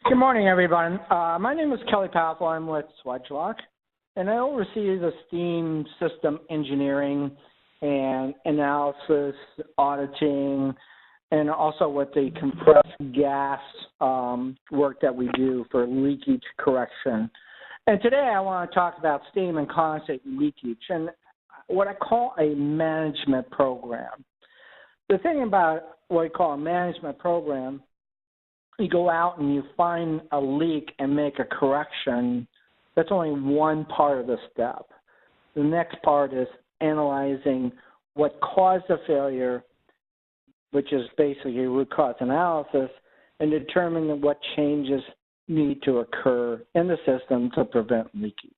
Good morning, everyone. My name is Kelly Paffel. I'm with Swedgelock, and I oversee the steam system engineering and analysis, auditing, and also with the compressed gas work that we do for leakage correction. And today I want to talk about steam and condensate leakage and what I call a management program. The thing about what I call a management program, you go out and you find a leak and make a correction. That's only one part of the step. The next part is analyzing what caused the failure, which is basically root cause analysis, and determining what changes need to occur in the system to prevent leakage.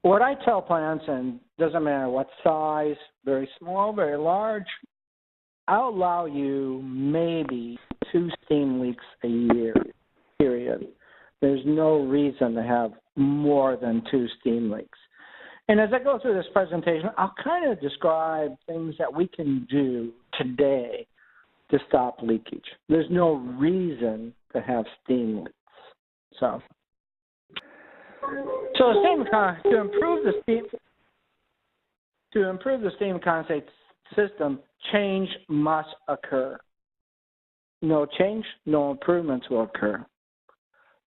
What I tell plants, and doesn't matter what size, very small, very large, I'll allow you maybe 2 steam leaks a year, period. There's no reason to have more than 2 steam leaks. And as I go through this presentation, I'll kind of describe things that we can do today to stop leakage. There's no reason to have steam leaks. So to improve the steam condensate system, change must occur. No change, no improvements will occur.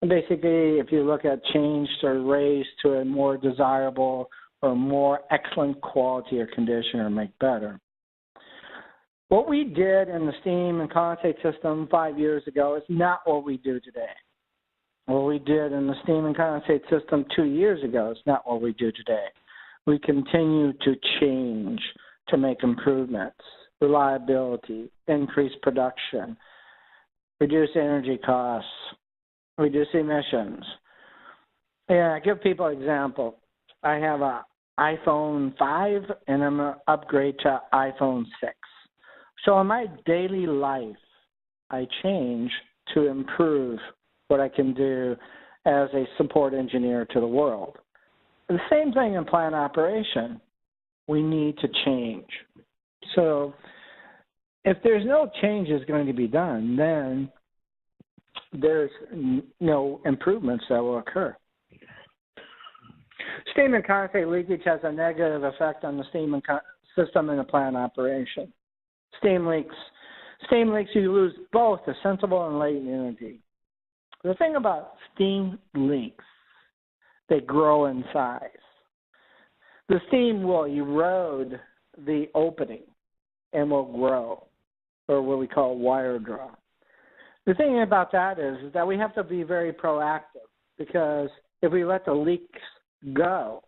And basically, if you look at change or raise to a more desirable or more excellent quality or condition or make better. What we did in the steam and condensate system 5 years ago is not what we do today. What we did in the steam and condensate system 2 years ago is not what we do today. We continue to change to make improvements, reliability, increase production, reduce energy costs, reduce emissions. And I give people an example. I have an iPhone 5 and I'm going to upgrade to iPhone 6. So in my daily life, I change to improve what I can do as a support engineer to the world. And the same thing in plant operation. We need to change. So if there's no changes going to be done, then there's no improvements that will occur. Steam and condensate leakage has a negative effect on the steam and system in the plant operation. Steam leaks, you lose both the sensible and latent energy. The thing about steam leaks, they grow in size. The steam will erode the opening and will grow, or what we call wire draw. The thing about that is that we have to be very proactive, because if we let the leaks go,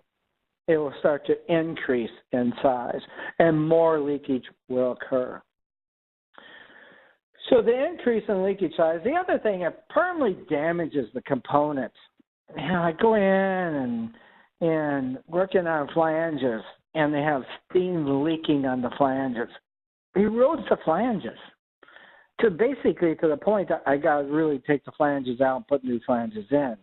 it will start to increase in size and more leakage will occur. So the increase in leakage size, the other thing, it permanently damages the components. You know, I go in and working on flanges, and they have steam leaking on the flanges. It erodes the flanges to the point that I got to really take the flanges out and put new flanges in.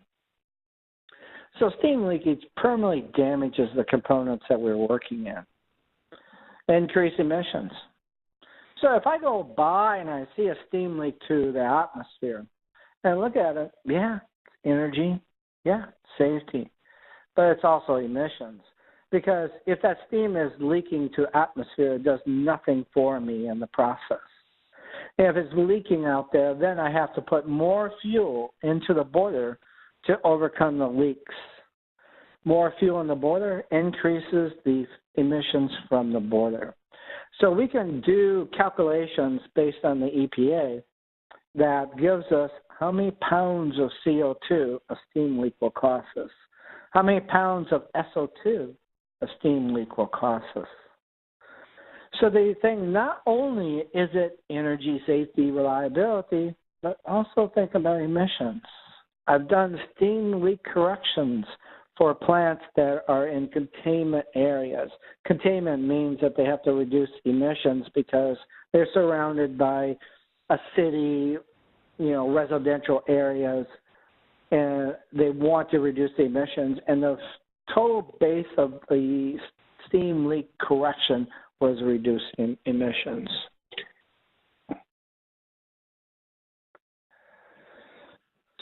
So steam leakage permanently damages the components that we're working in. Increase emissions. So if I go by and I see a steam leak to the atmosphere and look at it, yeah, it's energy, yeah, safety, but it's also emissions. Because if that steam is leaking to atmosphere, it does nothing for me in the process. If it's leaking out there, then I have to put more fuel into the boiler to overcome the leaks. More fuel in the boiler increases the emissions from the boiler. So we can do calculations based on the EPA that gives us how many pounds of CO2 a steam leak will cost us, how many pounds of SO2 a steam leak will cost us. So the thing, not only is it energy, safety, reliability, but also think about emissions. I've done steam leak corrections for plants that are in containment areas. Containment means that they have to reduce emissions because they're surrounded by a city, residential areas, and they want to reduce the emissions. And the total base of the steam leak correction was reducing emissions.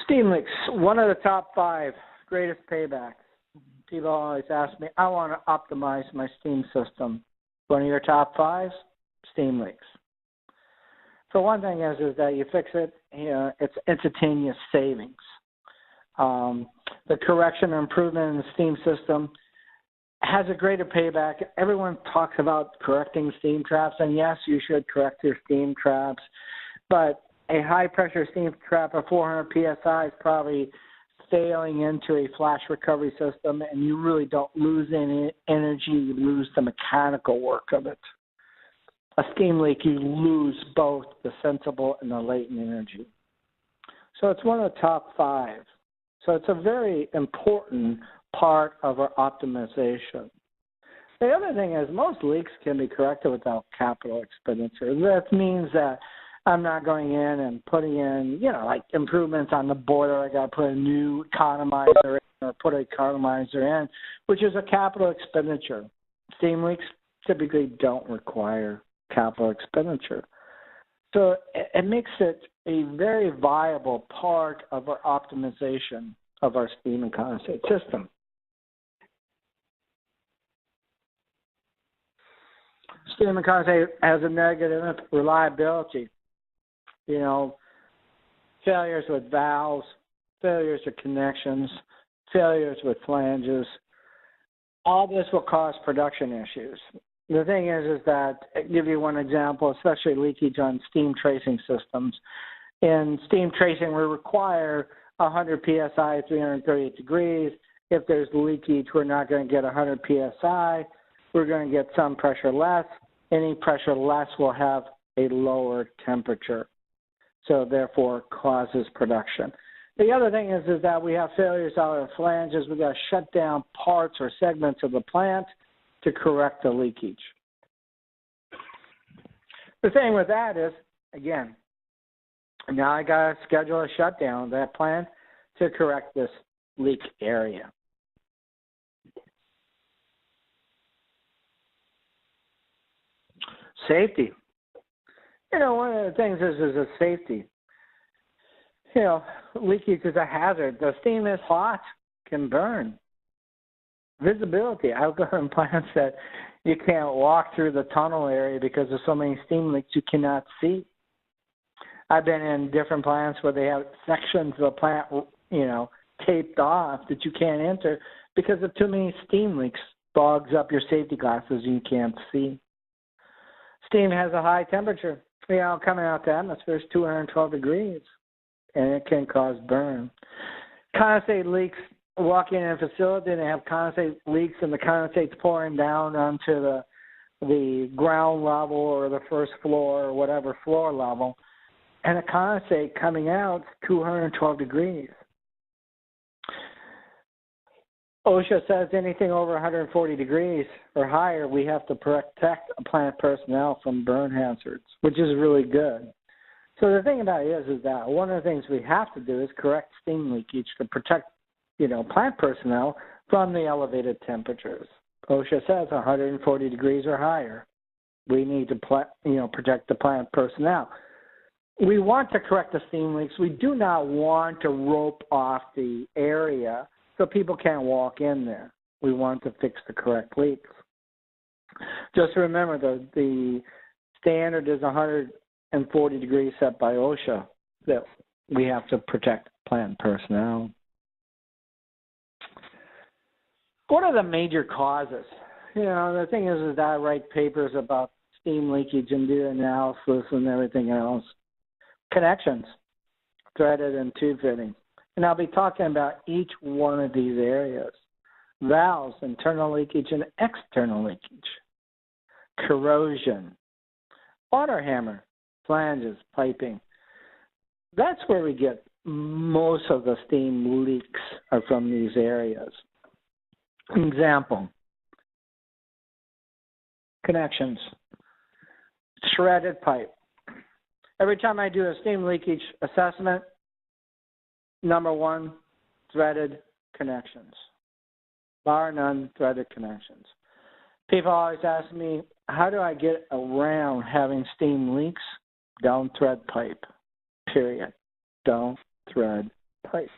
Steam leaks, one of the top 5 greatest paybacks. People always ask me, I want to optimize my steam system. One of your top 5, steam leaks. For one thing is that you fix it, it's instantaneous savings. The correction or improvement in the steam system has a greater payback. Everyone talks about correcting steam traps, and yes, you should correct your steam traps, but a high-pressure steam trap of 400 psi is probably failing into a flash recovery system, and you really don't lose any energy. You lose the mechanical work of it. A steam leak, you lose both the sensible and the latent energy. So it's one of the top 5. So it's a very important part of our optimization. The other thing is most leaks can be corrected without capital expenditure. That means that I'm not going in and putting in, like improvements on the boiler. I got to put a new economizer in or put an economizer in, which is a capital expenditure. Steam leaks typically don't require capital expenditure. So it makes it a very viable part of our optimization of our steam and condensate system. Steam and condensate has a negative reliability. Failures with valves, failures with connections, failures with flanges. All this will cause production issues. The thing is that, I'll give you one example, especially leakage on steam tracing systems. In steam tracing, we require 100 psi, 338 degrees. If there's leakage, we're not going to get 100 psi. We're going to get some pressure less. Any pressure less will have a lower temperature, so therefore causes production. The other thing is that we have failures out of flanges. We've got to shut down parts or segments of the plant to correct the leakage. The thing with that is, again, now I got to schedule a shutdown of that plant to correct this leak area. Safety. One of the things is a safety. Leakage is a hazard. The steam is hot, can burn. Visibility. I've got in plants that you can't walk through the tunnel area because there's so many steam leaks you cannot see. I've been in different plants where they have sections of the plant, taped off that you can't enter because of too many steam leaks. Bogs up your safety glasses and you can't see. Steam has a high temperature. Coming out the atmosphere is 212 degrees, and it can cause burn. Condensate leaks. Walk in a facility and they have condensate leaks, and the condensate's pouring down onto the ground level or the first floor or whatever floor level, and the condensate coming out is 212 degrees. OSHA says anything over 140 degrees or higher, we have to protect plant personnel from burn hazards, which is really good. So the thing about it is that one of the things we have to do is correct steam leakage to protect, plant personnel from the elevated temperatures. OSHA says 140 degrees or higher. We need to, protect the plant personnel. We want to correct the steam leaks. We do not want to rope off the area so people can't walk in there. We want to fix the correct leaks. Just remember, the standard is 140 degrees set by OSHA that we have to protect plant personnel. What are the major causes? The thing is that I write papers about steam leakage and do analysis and everything else. Connections, threaded and tube fitting. And I'll be talking about each one of these areas. Valves, internal leakage and external leakage. Corrosion. Waterhammer, flanges, piping. That's where we get most of the steam leaks are from these areas. Example. Connections. Shredded pipe. Every time I do a steam leakage assessment, number one, threaded connections. Bar none, threaded connections. People always ask me, how do I get around having steam leaks? Don't thread pipe, period. Don't thread pipe.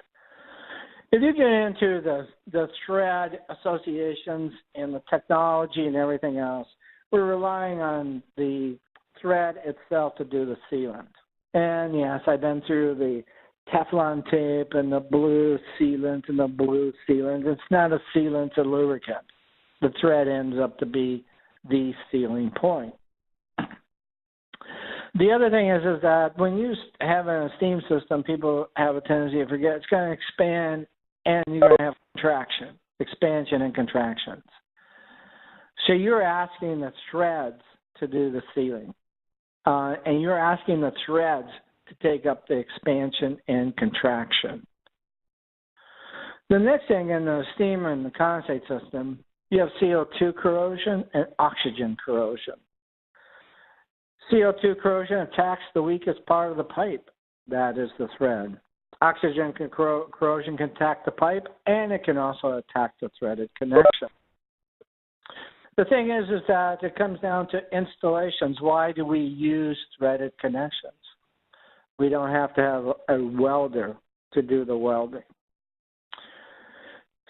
If you get into the thread associations and the technology and everything else, we're relying on the thread itself to do the sealant. And yes, I've been through the Teflon tape and the blue sealant and the blue sealant. It's not a sealant, it's a lubricant. The thread ends up to be the sealing point. The other thing is that when you have a steam system, people have a tendency to forget it's going to expand and you're going to have contraction, expansion and contractions. So you're asking the threads to do the sealing. And you're asking the threads to take up the expansion and contraction. The next thing in the steam and the condensate system, you have CO2 corrosion and oxygen corrosion. CO2 corrosion attacks the weakest part of the pipe, that is the thread. Oxygen corrosion can attack the pipe, and it can also attack the threaded connection. The thing is that it comes down to installations. Why do we use threaded connections? We don't have to have a welder to do the welding.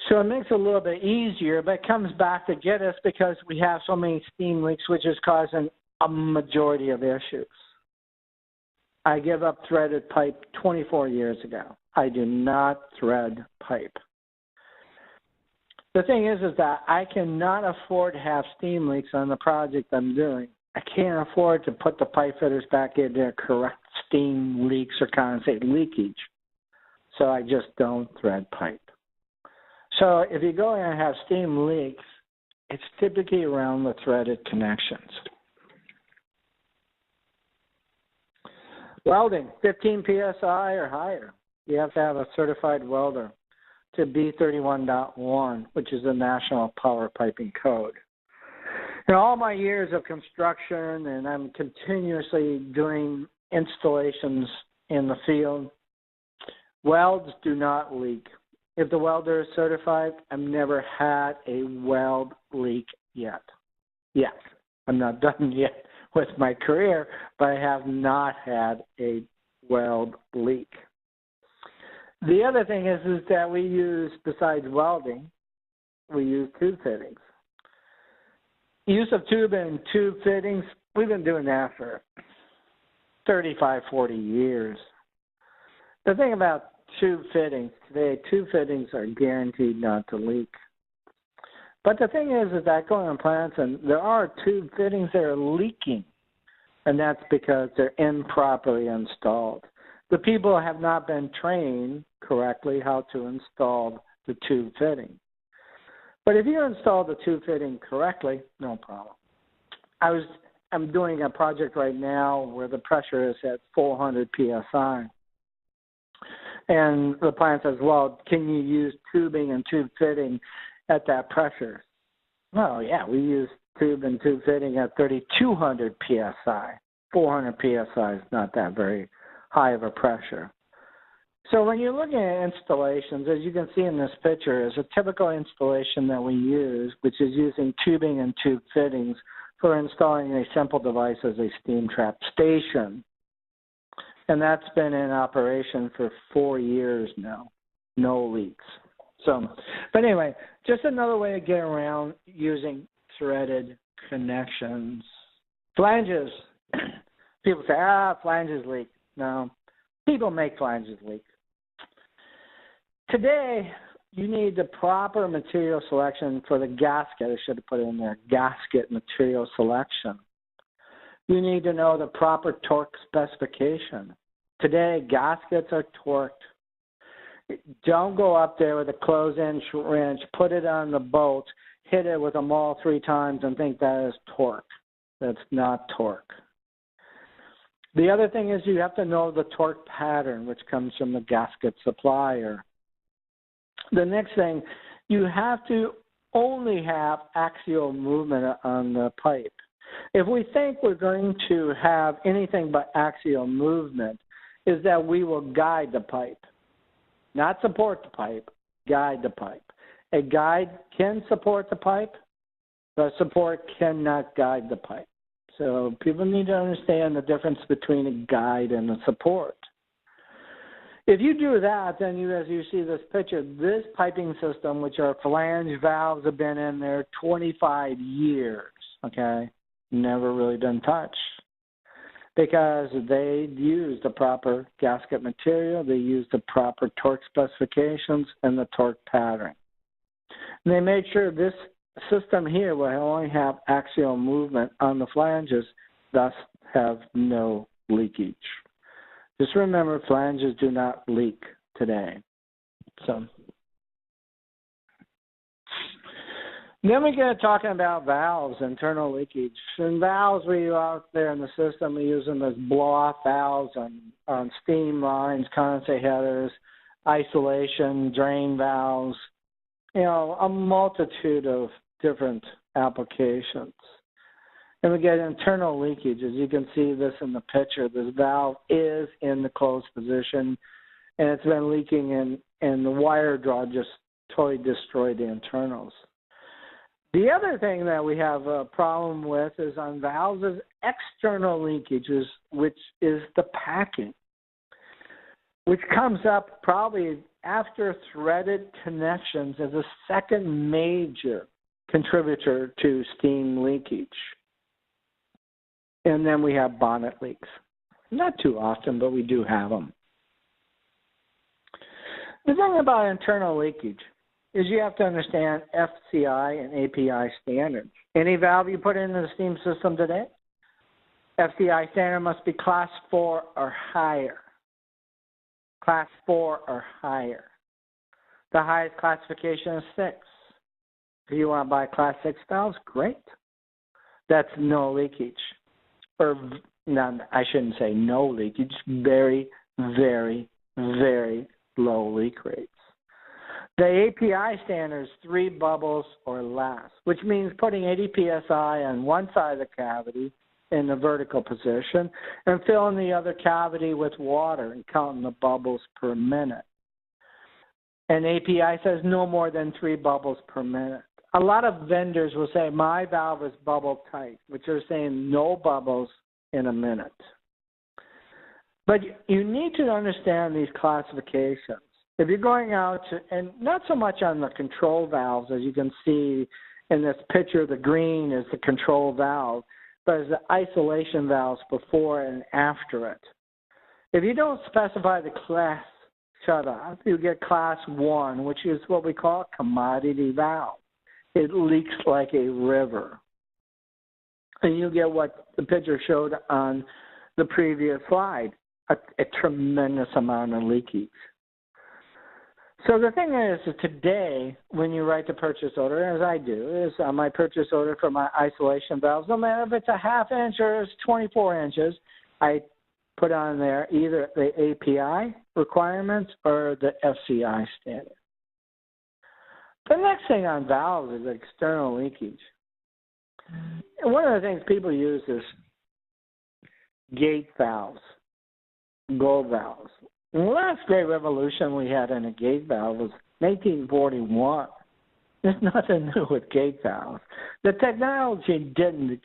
So it makes it a little bit easier, but it comes back to get us because we have so many steam leaks, which is causing a majority of issues. I gave up threaded pipe 24 years ago. I do not thread pipe. The thing is that I cannot afford to have steam leaks on the project I'm doing. I can't afford to put the pipe fitters back in there, correct steam leaks or condensate leakage. So I just don't thread pipe. So if you go in and have steam leaks, it's typically around the threaded connections. Welding, 15 PSI or higher. You have to have a certified welder to B31.1, which is the National Power Piping Code. In all my years of construction, and I'm continuously doing installations in the field, welds do not leak. If the welder is certified, I've never had a weld leak yet. Yes, I'm not done yet with my career, but I have not had a weld leak. The other thing is that we use, besides welding, we use tube fittings. Use of tube and tube fittings, we've been doing that for 35, 40 years. The thing about tube fittings today, tube fittings are guaranteed not to leak. But the thing is that going on plants, and there are tube fittings that are leaking, and that's because they're improperly installed. The people have not been trained correctly how to install the tube fitting. But if you install the tube fitting correctly, no problem. I'm doing a project right now where the pressure is at 400 PSI. And the plant says, well, can you use tubing and tube fitting at that pressure? Well, yeah, we use tube and tube fitting at 3,200 PSI. 400 PSI is not that very high of a pressure. So when you're looking at installations, as you can see in this picture, is a typical installation that we use, which is using tubing and tube fittings for installing a simple device as a steam trap station. And that's been in operation for 4 years now, no leaks. So, but anyway, just another way to get around using threaded connections. Flanges. People say, flanges leak. No, people make flanges leak. Today, you need the proper material selection for the gasket. I should have put it in there, gasket material selection. You need to know the proper torque specification. Today, gaskets are torqued. Don't go up there with a close-in wrench, put it on the bolt, hit it with a maul 3 times and think that is torque. That's not torque. The other thing is you have to know the torque pattern, which comes from the gasket supplier. The next thing, you have to only have axial movement on the pipe. If we think we're going to have anything but axial movement, is that we will guide the pipe. Not support the pipe, guide the pipe. A guide can support the pipe, but support cannot guide the pipe. So people need to understand the difference between a guide and a support. If you do that, then as you see this picture, this piping system, which are flange valves, have been in there 25 years, okay? Never really been touched because they used the proper gasket material, they used the proper torque specifications and the torque pattern. And they made sure this system here will only have axial movement on the flanges, thus have no leakage. Just remember, flanges do not leak today. So then we get talking about valves, internal leakage. And valves, we out there in the system, we use them as blow-off valves on steam lines, condensate headers, isolation, drain valves, a multitude of different applications. And we get internal leakage. As you can see this in the picture, this valve is in the closed position, and it's been leaking, and the wire draw just totally destroyed the internals. The other thing that we have a problem with is on valves is external leakages, which is the packing, which comes up probably after threaded connections as a second major contributor to steam leakage. And then we have bonnet leaks. Not too often, but we do have them. The thing about internal leakage is you have to understand FCI and API standards. Any valve you put into the steam system today, FCI standard must be class 4 or higher. Class 4 or higher. The highest classification is 6. If you want to buy class 6 valves, great. That's no leakage. Or no, I shouldn't say no leakage, very, very, very low leak rates. The API standard is 3 bubbles or less, which means putting 80 psi on one side of the cavity in the vertical position and filling the other cavity with water and counting the bubbles per minute. And API says no more than 3 bubbles per minute. A lot of vendors will say, my valve is bubble tight, which are saying no bubbles in a minute. But you need to understand these classifications. If you're going out to, and not so much on the control valves, as you can see in this picture, the green is the control valve, but as the isolation valves before and after it. If you don't specify the class shutoff, you get class 1, which is what we call a commodity valve. It leaks like a river. And you get what the picture showed on the previous slide, a tremendous amount of leakage. So the thing is today, when you write the purchase order, as I do, is on my purchase order for my isolation valves, no matter if it's a half inch or it's 24 inches, I put on there either the API requirements or the FCI standard. The next thing on valves is external leakage. And one of the things people use is gate valves, gold valves. And the last great revolution we had in a gate valve was 1941. There's nothing new with gate valves. The technology didn't,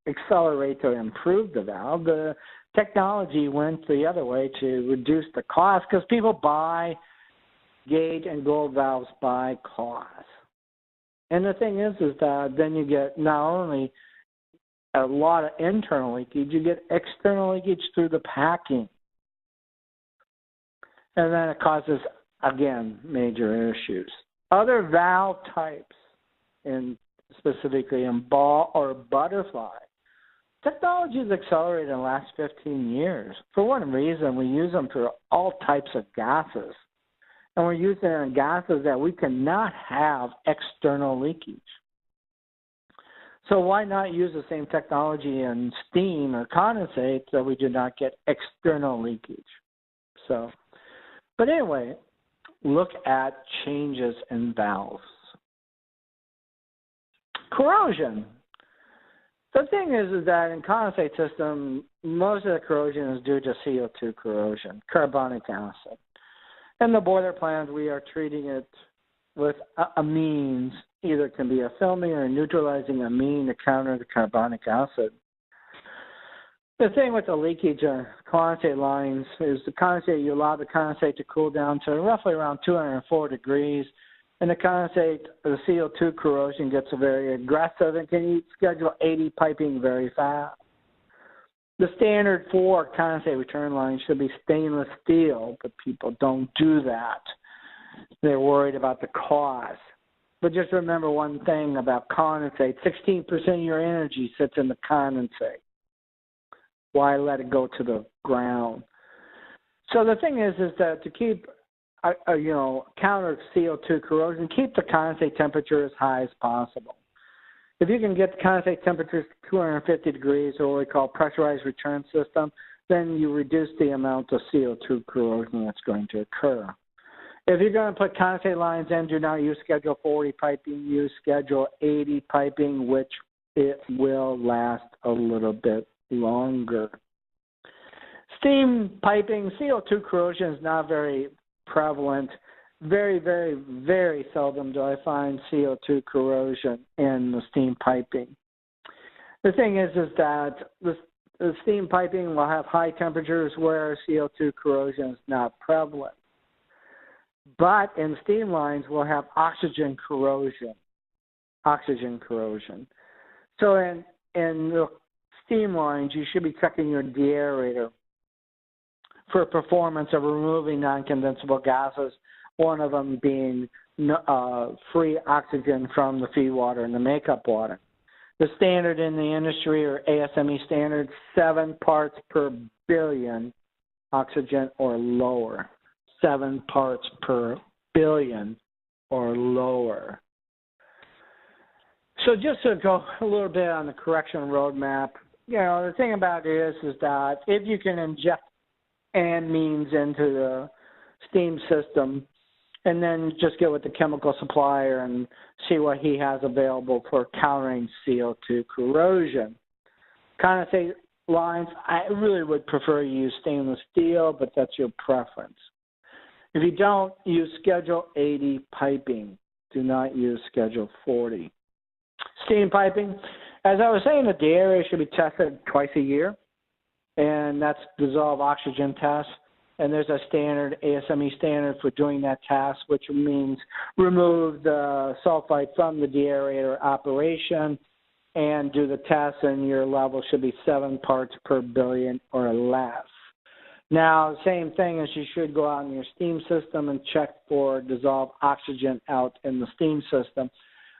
accelerate or improve the valve. The technology went the other way to reduce the cost because people buy gate and gold valves by cost. And the thing is that then you get not only a lot of internal leakage, you get external leakage through the packing. And then it causes, again, major issues. Other valve types, specifically in ball or butterfly, technology has accelerated in the last 15 years. For one reason, we use them for all types of gases. And we're using them in gases that we cannot have external leakage. So why not use the same technology in steam or condensate so we do not get external leakage? But anyway, look at changes in valves. Corrosion. The thing is that in condensate system, most of the corrosion is due to CO2 corrosion, carbonic acid. In the boiler plant, we are treating it with amines. Either it can be a filming or neutralizing amine to counter the carbonic acid. The thing with the leakage condensate lines is the condensate, you allow the condensate to cool down to roughly around 204 degrees, and the condensate, the CO2 corrosion gets very aggressive and can schedule 80 piping very fast. The standard for condensate return line should be stainless steel, but people don't do that. They're worried about the cost. But just remember one thing about condensate, 16% of your energy sits in the condensate. Why let it go to the ground? So the thing is that to keep, counter CO2 corrosion, keep the condensate temperature as high as possible. If you can get the condensate temperatures to 250 degrees, or what we call pressurized return system, then you reduce the amount of CO2 corrosion that's going to occur. If you're going to put condensate lines in, do not use Schedule 40 piping, use Schedule 80 piping, which it will last a little bit longer. Steam piping, CO2 corrosion is not very prevalent. Very, very, very seldom do I find CO2 corrosion in the steam piping. The thing is that the steam piping will have high temperatures where CO2 corrosion is not prevalent. But in steam lines, we'll have oxygen corrosion. So in the steam lines, you should be checking your deaerator for performance of removing non-condensable gases, one of them being free oxygen from the feed water and the makeup water. The standard in the industry, or ASME standard, 7 parts per billion oxygen or lower. 7 parts per billion or lower. So just to go a little bit on the correction roadmap, the thing about it is that if you can inject amines into the steam system and then just get with the chemical supplier and see what he has available for countering CO2 corrosion. Condensate lines, I really would prefer you use stainless steel, but that's your preference. If you don't, use Schedule 80 piping. Do not use Schedule 40. Steam piping, as I was saying, the area should be tested twice a year, and that's dissolved oxygen test. And there's a standard, ASME standard for doing that task, which means remove the sulfite from the deaerator operation and do the test, and your level should be 7 parts per billion or less. Now, same thing as you should go out in your steam system and check for dissolved oxygen out in the steam system.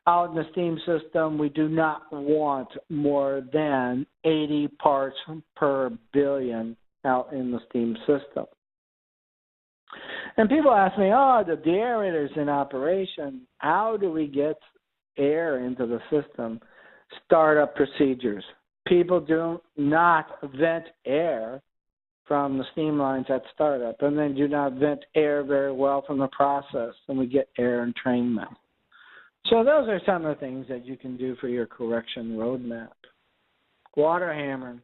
Out in the steam system, we do not want more than 80 parts per billion out in the steam system. And people ask me, the deaerator's in operation. How do we get air into the system? Startup procedures. People do not vent air from the steam lines at startup, and then do not vent air very well from the process, and we get air entrainment. So those are some of the things that you can do for your correction roadmap. Waterhammer.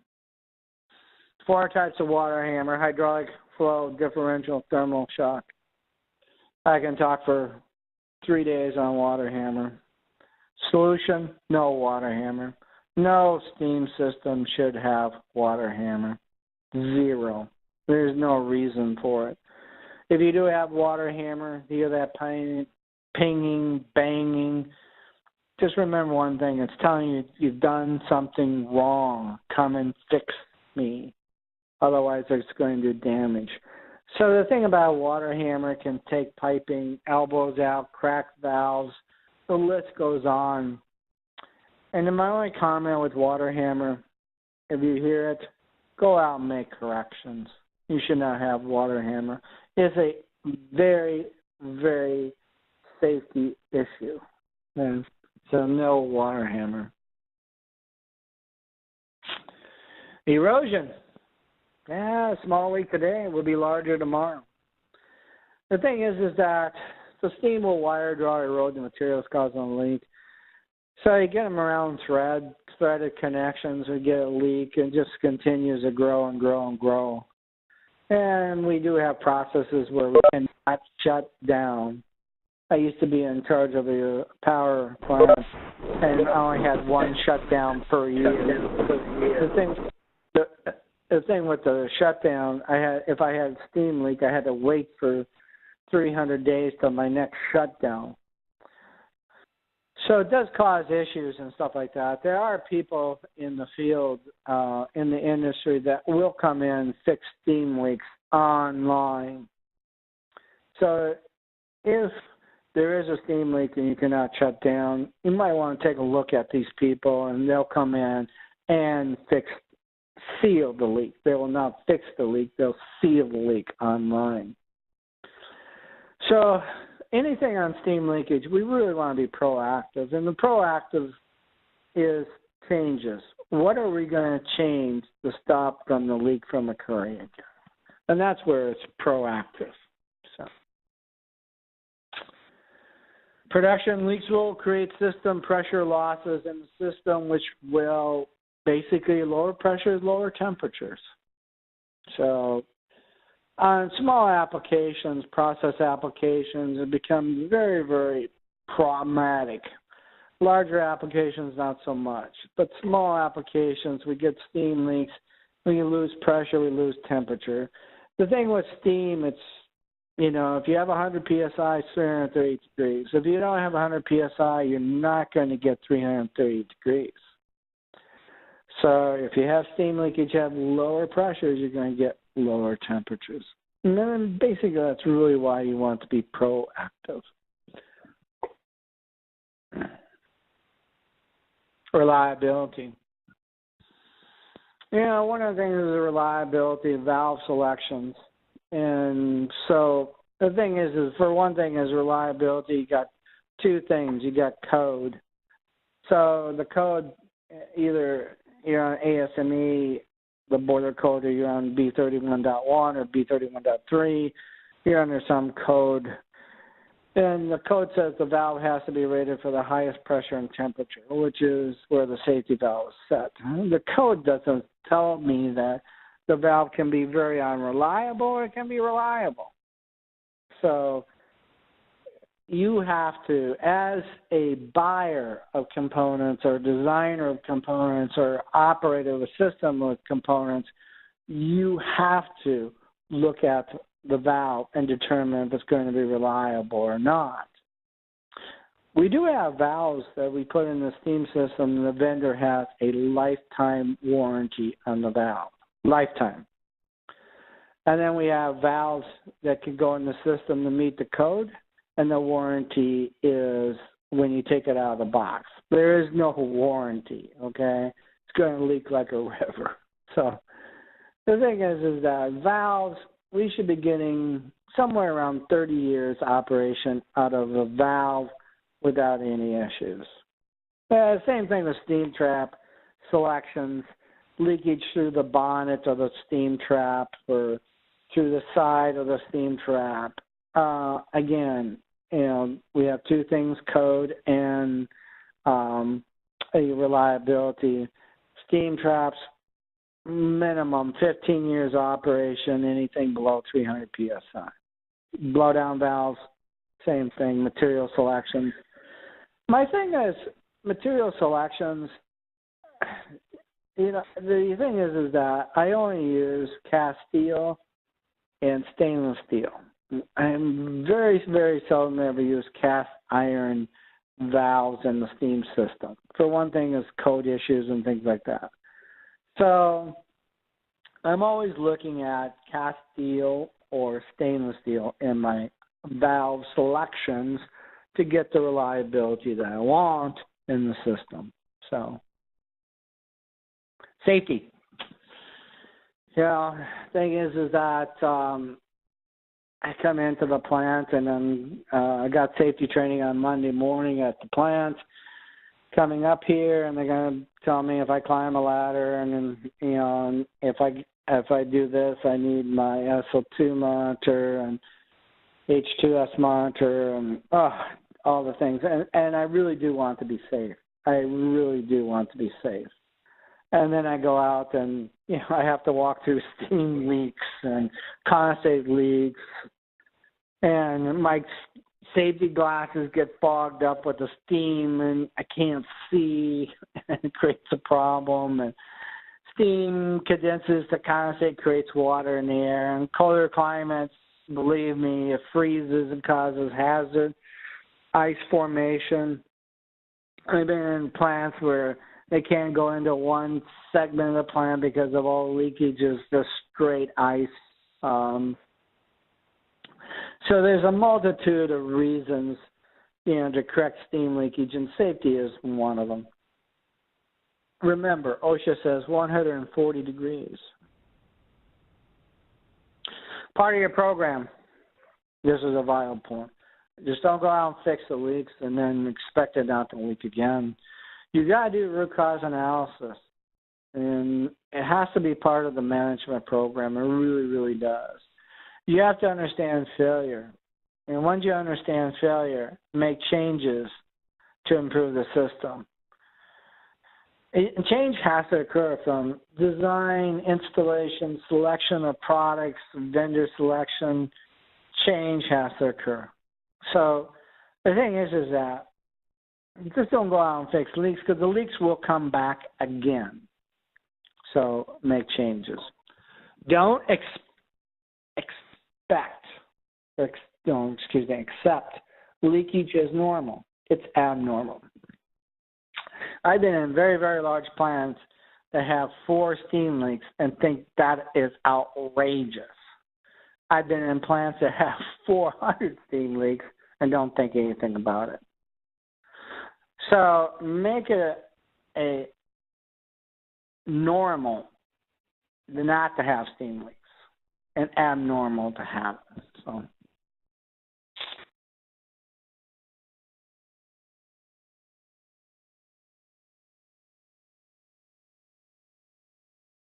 4 types of waterhammer: hydraulic flow, differential, thermal shock. I can talk for 3 days on waterhammer. Solution: no waterhammer. No steam system should have waterhammer. 0. There's no reason for it. If you do have waterhammer, you hear that pinging, banging, just remember one thing. It's telling you you've done something wrong. Come and fix me. Otherwise, it's going to do damage. So the thing about waterhammer, can take piping, elbows out, cracked valves. The list goes on. And then my only comment with waterhammer, if you hear it, go out and make corrections. You should not have waterhammer. It's a very, very safety issue. And so no waterhammer. Erosion. A small leak today will be larger tomorrow. The thing is that the steam will wire draw, erode the materials causing a leak. So you get them around threaded connections, we get a leak, and just continues to grow and grow and grow. And we do have processes where we cannot shut down. I used to be in charge of a power plant, and I only had 1 shutdown per year. the thing with the shutdown, if I had steam leak, I had to wait for 300 days till my next shutdown. So it does cause issues and stuff like that. There are people in the field, in the industry, that will come in and fix steam leaks online. So if there is a steam leak and you cannot shut down, you might want to take a look at these people, and they'll come in and seal the leak. They will not fix the leak. They'll seal the leak online. So anything on steam leakage, we really want to be proactive. And the proactive is changes. What are we going to change to stop from the leak from occurring again? And that's where it's proactive. So, production leaks will create system pressure losses in the system, which will basically lower pressures, lower temperatures. So on small applications, process applications, it becomes very, very problematic. Larger applications, not so much. But small applications, we get steam leaks. When you lose pressure, we lose temperature. The thing with steam, it's, if you have 100 psi, it's 330 degrees. If you don't have 100 psi, you're not going to get 330 degrees. So if you have steam leakage, you have lower pressures, you're going to get lower temperatures. And then basically that's really why you want to be proactive. Reliability. One of the things is the reliability of valve selections. And so the thing is for one thing is reliability, you got two things. You got code. So the code, either you're on ASME, the boiler code, or you're on B31.1 or B31.3, you're under some code. And the code says the valve has to be rated for the highest pressure and temperature, which is where the safety valve is set. The code doesn't tell me that the valve can be very unreliable or it can be reliable. So you have to, as a buyer of components or designer of components or operator of a system with components, you have to look at the valve and determine if it's going to be reliable or not. We do have valves that we put in the steam system, and the vendor has a lifetime warranty on the valve. Lifetime. And then we have valves that can go in the system to meet the code, and the warranty is when you take it out of the box. There is no warranty, okay? It's going to leak like a river. So the thing is that valves, we should be getting somewhere around 30 years operation out of a valve without any issues. Same thing with steam trap selections, leakage through the bonnet of the steam trap or through the side of the steam trap. Again, we have two things, code and a reliability. Steam traps, minimum 15 years operation, anything below 300 psi. Blowdown valves, same thing, material selections. My thing is material selections, the thing is that I only use cast steel and stainless steel. I'm very, very seldom ever use cast iron valves in the steam system. For one thing is code issues and things like that. So I'm always looking at cast steel or stainless steel in my valve selections to get the reliability that I want in the system. So safety. Thing is that I come into the plant and then I got safety training on Monday morning at the plant. Coming up here, and they're going to tell me if I climb a ladder, and then, if I do this, I need my SL2 monitor and H2S monitor and all the things. And I really do want to be safe. I really do want to be safe. And then I go out and I have to walk through steam leaks and condensate leaks, and my safety glasses get fogged up with the steam and I can't see, and it creates a problem. And steam condenses to condensate, creates water in the air. In colder climates, believe me, it freezes and causes hazard, ice formation. I've been in plants where they can't go into one segment of the plant because of all leakages, just straight ice. So there's a multitude of reasons, to correct steam leakage, and safety is one of them. Remember, OSHA says 140 degrees. Part of your program, this is a vital point. Just don't go out and fix the leaks and then expect it not to leak again. You got to do root cause analysis, and it has to be part of the management program. It really, really does. You have to understand failure, and once you understand failure, make changes to improve the system. Change has to occur from design, installation, selection of products, vendor selection. Change has to occur. So the thing is that just don't go out and fix leaks, because the leaks will come back again. So make changes. Don't accept leakage as normal. It's abnormal. I've been in very, very large plants that have 4 steam leaks and think that is outrageous. I've been in plants that have 400 steam leaks and don't think anything about it. So make it a normal not to have steam leaks and abnormal to have it. So